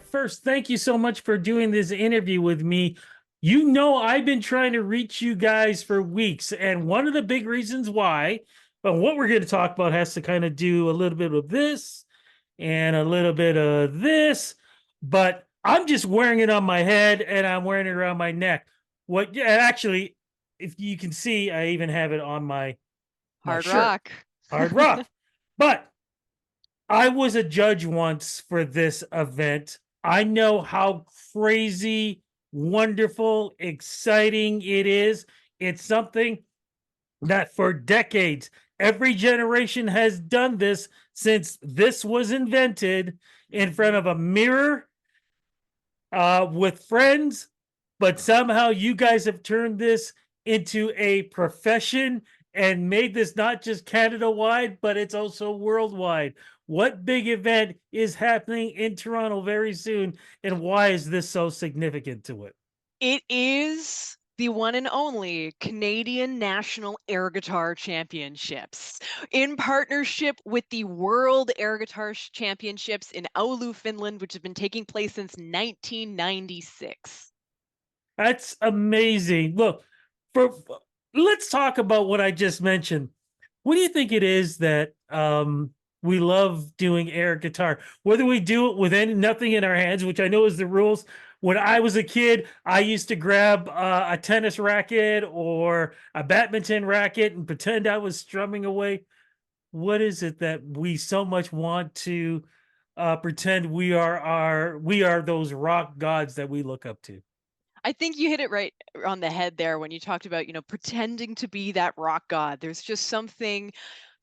First, thank you so much for doing this interview with me. You know, I've been trying to reach you guys for weeks, and one of the big reasons why, but what we're going to talk about has to kind of do a little bit of this and a little bit of this, but I'm just wearing it on my head and I'm wearing it around my neck. What, yeah, actually, if you can see, I even have it on my Hard shirt, rock. Hard Rock. But I was a judge once for this event. I know how crazy, wonderful, exciting it is. It's something that for decades, every generation has done this since this was invented in front Mhm. of a mirror with friends. But somehow you guys have turned this into a profession and made this not just Canada wide, but it's also worldwide. What big event is happening in Toronto very soon, and why is this so significant to it? It is the one and only Canadian National Air Guitar Championships in partnership with the World Air Guitar Championships in Oulu, Finland, which have been taking place since 1996. That's amazing. Look, for let's talk about what I just mentioned. What do you think it is that we love doing air guitar? Whether we do it with any nothing in our hands, which I know is the rules. When I was a kid, I used to grab a tennis racket or a badminton racket and pretend I was strumming away. What is it that we so much want to pretend we are those rock gods that we look up to? I think you hit it right on the head there when you talked about, pretending to be that rock god. There's just something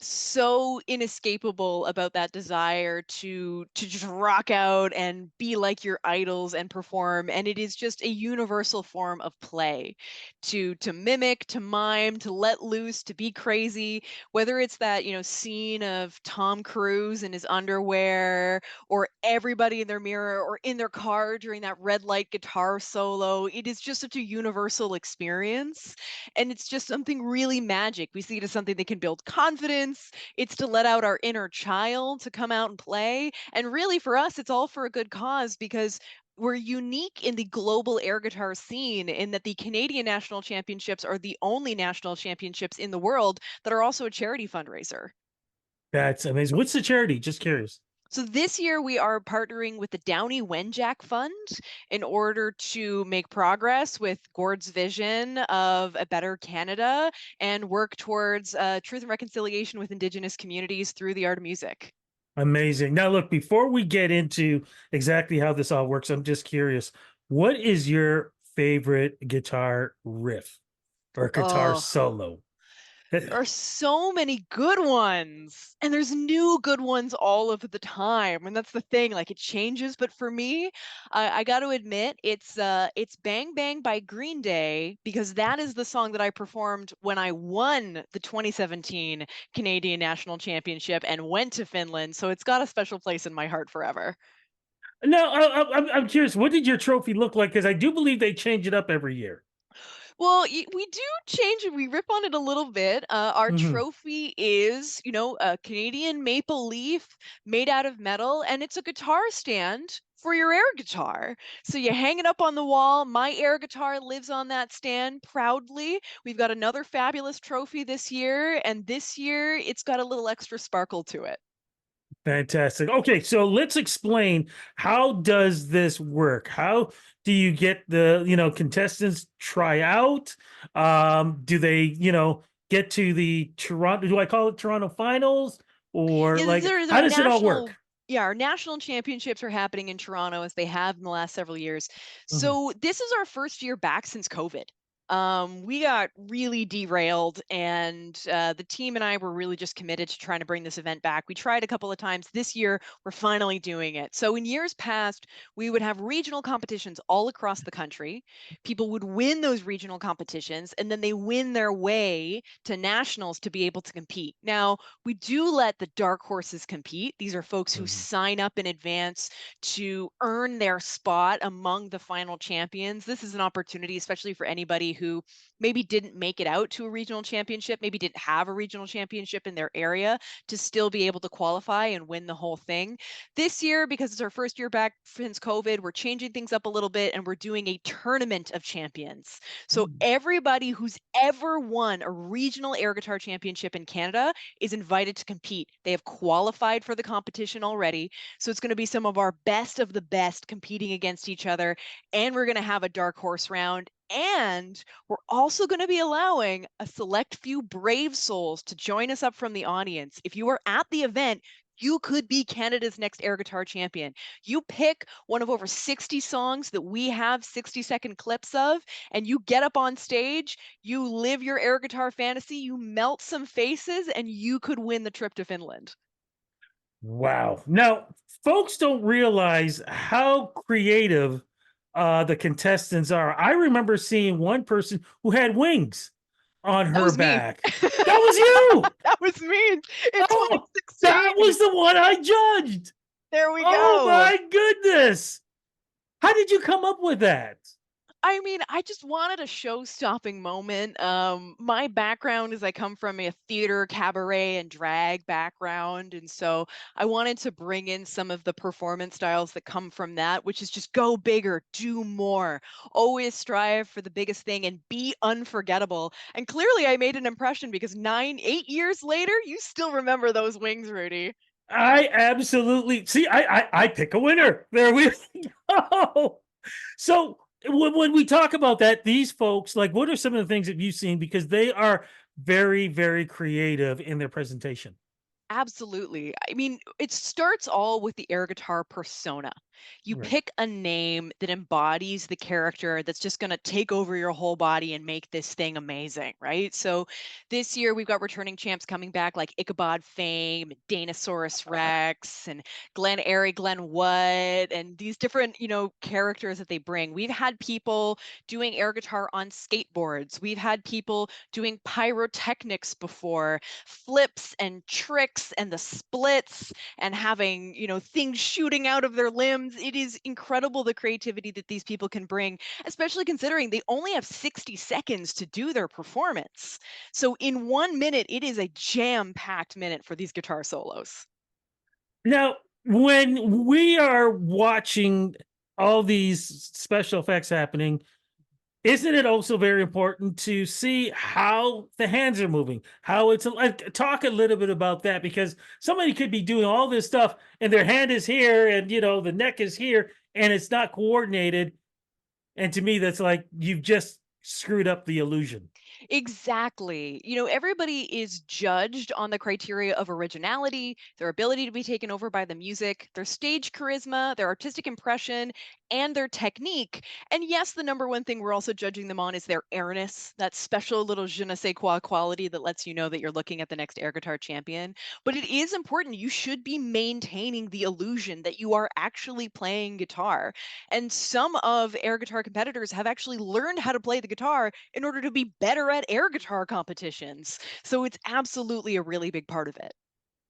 so inescapable about that desire to just rock out and be like your idols and perform, and it is just a universal form of play to mimic, to mime, to let loose, to be crazy, whether it's that, scene of Tom Cruise in his underwear, or everybody in their mirror, or in their car during that red light guitar solo. It is just such a universal experience. And it's just something really magic. We see it as something that can build confidence. It's to let out our inner child to come out and play. And really, for us, it's all for a good cause because we're unique in the global air guitar scene in that the Canadian National Championships are the only national championships in the world that are also a charity fundraiser. That's amazing. What's the charity? Just curious. So this year we are partnering with the Downey Wenjack Fund in order to make progress with Gord's vision of a better Canada and work towards truth and reconciliation with Indigenous communities through the art of music. Amazing. Now, look, before we get into exactly how this all works, I'm just curious. What is your favorite guitar riff or guitar Oh, solo? there are so many good ones, and there's new good ones all of the time, and that's the thing, like, it changes, but for me, I gotta admit, it's "Bang Bang" by Green Day, because that is the song that I performed when I won the 2017 Canadian National Championship and went to Finland, so it's got a special place in my heart forever. No, I'm curious. What did your trophy look like? Because I do believe they change it up every year. Well, we do change it. We rip on it a little bit. Our Hmm. trophy is, a Canadian maple leaf made out of metal, and it's a guitar stand for your air guitar. So you hang it up on the wall. My air guitar lives on that stand proudly. We've got another fabulous trophy this year, and this year it's got a little extra sparkle to it. Fantastic. Okay, so let's explain how does this work? How do you get the contestants try out? Do they get to the Toronto? Do I call it Toronto finals or Yeah, these like are how our does it all work? national yeah, our national championships are happening in Toronto as they have in the last several years. Mhm. So this is our first year back since COVID. We got really derailed, and the team and I were really just committed to trying to bring this event back. We tried a couple of times. This year, we're finally doing it. So in years past, we would have regional competitions all across the country. People would win those regional competitions, and then they win their way to nationals to be able to compete. Now, we do let the dark horses compete. These are folks who Mhm. sign up in advance to earn their spot among the final champions. This is an opportunity, especially for anybody who maybe didn't make it out to a regional championship, maybe didn't have a regional championship in their area to still be able to qualify and win the whole thing. This year, because it's our first year back since COVID, we're changing things up a little bit and we're doing a tournament of champions. So everybody who's ever won a regional air guitar championship in Canada is invited to compete. They have qualified for the competition already. So it's going to be some of our best of the best competing against each other. And we're going to have a dark horse round. And we're also going to be allowing a select few brave souls to join us up from the audience. If you are at the event, you could be Canada's next air guitar champion. You pick one of over 60 songs that we have 60-second clips of, and you get up on stage, you live your air guitar fantasy, you melt some faces, and you could win the trip to Finland. Wow. Now, folks don't realize how creative the contestants are. I remember seeing one person who had wings on That her was me. back. That was you. That was me in Oh, that 2016. was the one I judged. There we Oh go. my goodness. How did you come up with that? I mean, I just wanted a show-stopping moment. My background is I come from a theater, cabaret, and drag background, and so I wanted to bring in some of the performance styles that come from that, which is just go bigger, do more, always strive for the biggest thing, and be unforgettable. And clearly, I made an impression because 8 years later, you still remember those wings, Rudy. I absolutely see. I pick a winner. There we go. So when we talk about that, these folks, like, what are some of the things that you've seen? Because they are very, very creative in their presentation. Absolutely. I mean, it starts all with the air guitar persona. You Right. pick a name that embodies the character that's just going to take over your whole body and make this thing amazing, right? So this year we've got returning champs coming back like Ichabod Fame, Danosaurus Rex, and Glen Airy, Glen Wood, and these different, characters that they bring. We've had people doing air guitar on skateboards. We've had people doing pyrotechnics before, flips and tricks and the splits and having, things shooting out of their limbs. It is incredible the creativity that these people can bring, especially considering they only have 60 seconds to do their performance. So in 1 minute, it is a jam-packed minute for these guitar solos. Now, when we are watching all these special effects happening, isn't it also very important to see how the hands are moving? How it's like, talk a little bit about that, because somebody could be doing all this stuff and their hand is here and the neck is here and it's not coordinated. And to me, that's like you've just screwed up the illusion. Exactly. Everybody is judged on the criteria of originality, their ability to be taken over by the music, their stage charisma, their artistic impression, and their technique. And yes, the number one thing we're also judging them on is their airness, that special little je ne sais quoi quality that lets you know that you're looking at the next air guitar champion. But it is important. You should be maintaining the illusion that you are actually playing guitar. And some of air guitar competitors have actually learned how to play the guitar in order to be better at air guitar competitions. So it's absolutely a really big part of it.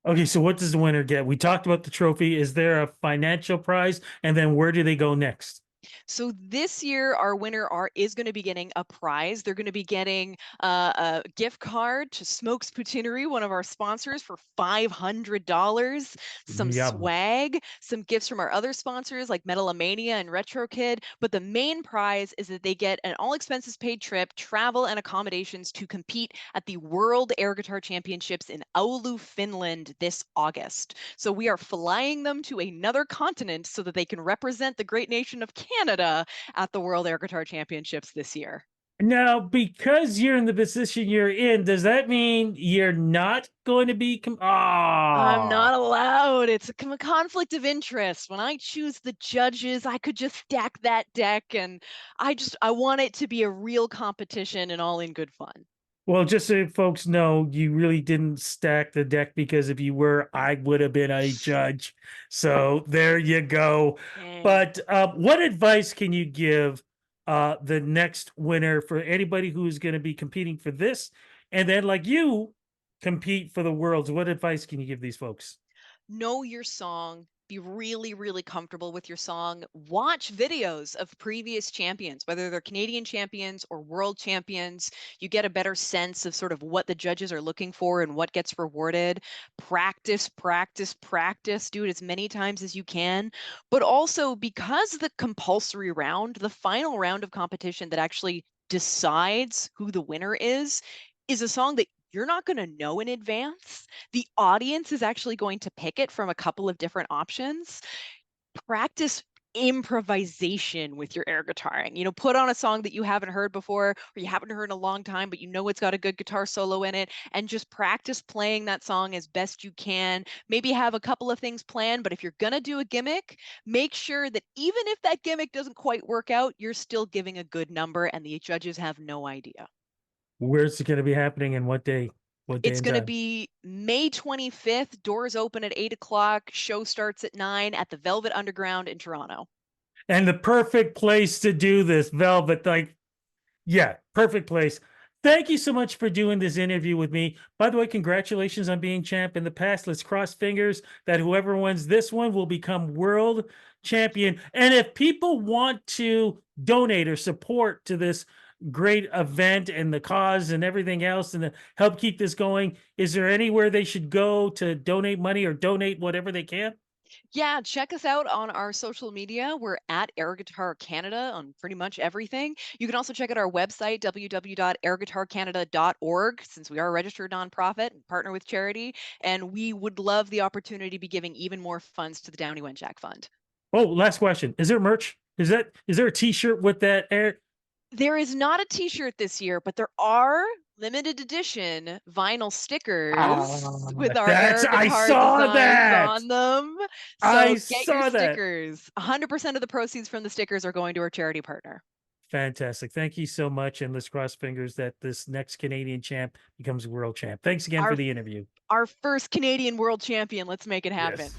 Okay, so what does the winner get? We talked about the trophy. Is there a financial prize? And then where do they go next? So this year, our winner is going to be getting a prize. They're going to be getting a gift card to Smokes Poutineery, one of our sponsors, for $500, some Yum. swag, some gifts from our other sponsors like Metalomania and Retro Kid. But the main prize is that they get an all expenses paid trip, travel, and accommodations to compete at the World Air Guitar Championships in Oulu, Finland this August. So we are flying them to another continent so that they can represent the great nation of Canada at the World Air Guitar Championships this year. Now, because you're in the position you're in, does that mean you're not going to be? I'm Ah, not allowed. It's a conflict of interest. When I choose the judges, I could just stack that deck, and I want it to be a real competition and all in good fun. well, just so folks know, you really didn't stack the deck, because if you were, I would have been a judge. So there you go. Dang. But what advice can you give the next winner, for anybody who is going to be competing for this, and then like you compete for the worlds? What advice can you give these folks? Know your song, be really, really comfortable with your song. Watch videos of previous champions, whether they're Canadian champions or world champions. You get a better sense of sort of what the judges are looking for and what gets rewarded. Practice, practice, practice. Do it as many times as you can. But also, because the compulsory round, the final round of competition that actually decides who the winner is a song that you're not going to know in advance. The audience is actually going to pick it from a couple of different options. Practice improvisation with your air guitaring. Put on a song that you haven't heard before or you haven't heard in a long time, but you know it's got a good guitar solo in it, and just practice playing that song as best you can. Maybe have a couple of things planned, but if you're going to do a gimmick, make sure that even if that gimmick doesn't quite work out, you're still giving a good number and the judges have no idea. Where's it going to be happening and what day? What day It's and going to time? be May 25th. Doors open at 8 o'clock. Show starts at 9 at the Velvet Underground in Toronto. And the perfect place to do this, Velvet. Like, yeah, perfect place. Thank you so much for doing this interview with me. By the way, congratulations on being champ in the past. Let's cross fingers that whoever wins this one will become world champion. And if people want to donate or support to this great event and the cause and everything else and to help keep this going, is there anywhere they should go to donate money or donate whatever they can? Yeah, check us out on our social media. We're at Air Guitar Canada on pretty much everything. You can also check out our website, www.airguitarcanada.org, since we are a registered nonprofit and partner with charity. And we would love the opportunity to be giving even more funds to the Downey Wenjack Fund. Oh, last question. Is there merch? Is there a t-shirt with that air? There is not a t-shirt this year, but there are limited edition vinyl stickers with our That's air I guitar saw designs that. on them. So I get your saw that. stickers. 100% of the proceeds from the stickers are going to our charity partner. Fantastic. Thank you so much. And let's cross fingers that this next Canadian champ becomes world champ. Thanks again for Our the interview. our first Canadian world champion. Let's make it happen. Yes.